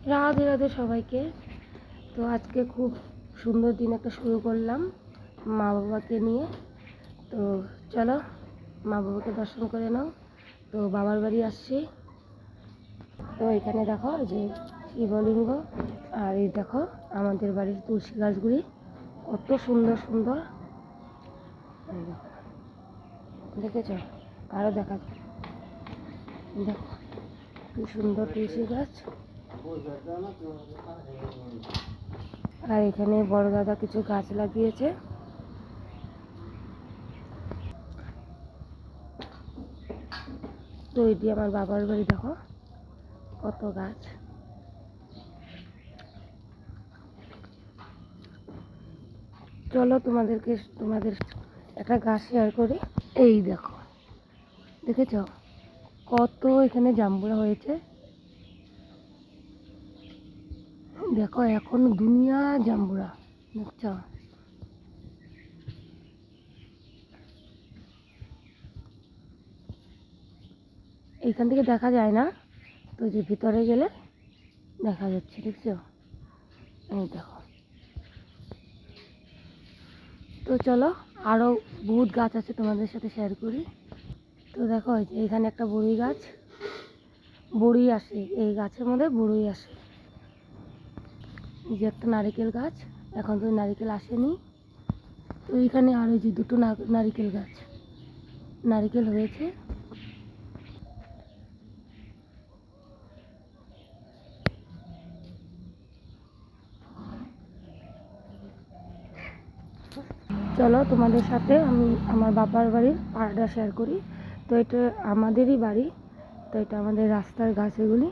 রাধে রাধে সবাইকে। তো আজকে খুব সুন্দর দিন একটা শুরু করলাম মা বাবাকে নিয়ে। তো চলো মা বাবাকে দর্শন করে নাও। তো বাবার বাড়ি আসছি। তো এখানে দেখো যে শিবলিঙ্গ, আর এই দেখো আমাদের বাড়ির তুলসী গাছগুলি কত সুন্দর সুন্দর, দেখেছ? আরও দেখা, দেখো কি সুন্দর তুলসী গাছ। আর এখানে বড় দাদা কিছু গাছ লাগিয়েছে। তো এটি আমার বাবার বাড়ি, দেখো কত গাছ। চলো তোমাদের একটা গাছ শেয়ার করি। এই দেখো, দেখেছ কত এখানে জাম্বুরা হয়েছে। দেখো এখন দুনিয়া জাম্বুরা, দেখছ? এইখান থেকে দেখা যায় না, তো যে ভিতরে গেলে দেখা যাচ্ছে, দেখছো? এই দেখো। তো চলো আরও বহুত গাছ আছে, তোমাদের সাথে শেয়ার করি। তো দেখো এখানে একটা বড়ি গাছ, বড়ি আসে এই গাছের মধ্যে, বড়ি আসে। এই যে একটা নারিকেল গাছ, এখন তো নারিকেল আসেনি। তো এইখানে আরও যে দুটো নারিকেল গাছ, নারিকেল হয়েছে। চলো তোমাদের সাথে আমি আমার বাবার বাড়ির পাড়াটা শেয়ার করি। তো এটা আমাদেরই বাড়ি। তো এটা আমাদের রাস্তার গাছ এগুলি।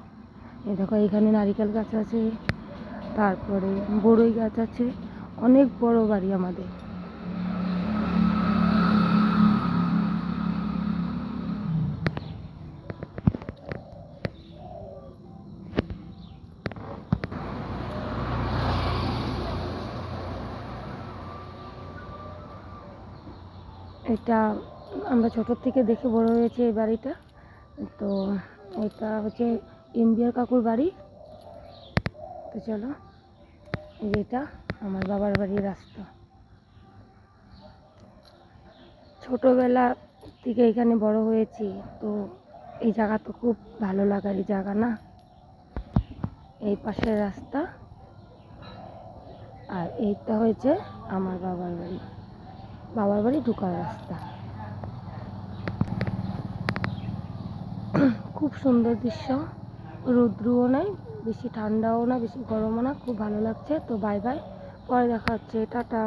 এই দেখো এখানে নারিকেল গাছ আছে, তারপরে বড়ই গাছ আছে, অনেক বড় বাড়ি আমাদের। এটা আমরা ছোটোর থেকে দেখে বড় হয়েছে এই বাড়িটা। তো এটা হচ্ছে ইন্ডিয়ার কাকুর বাড়ি। তো চলো, এটা আমার বাবার বাড়ির রাস্তা। ছোটোবেলা থেকে এখানে বড় হয়েছি, তো এই জায়গা তো খুব ভালো লাগার এই জায়গা না। এই পাশের রাস্তা, আর এইটা হয়েছে আমার বাবার বাড়ি, বাবার বাড়ি ঢোকার রাস্তা। খুব সুন্দর দৃশ্য, রৌদ্রও নাই, বেশি ঠান্ডাও না, বেশি গরমও না, খুব ভালো লাগছে। তো বাই বাই, পরে দেখা হচ্ছে, টাটা।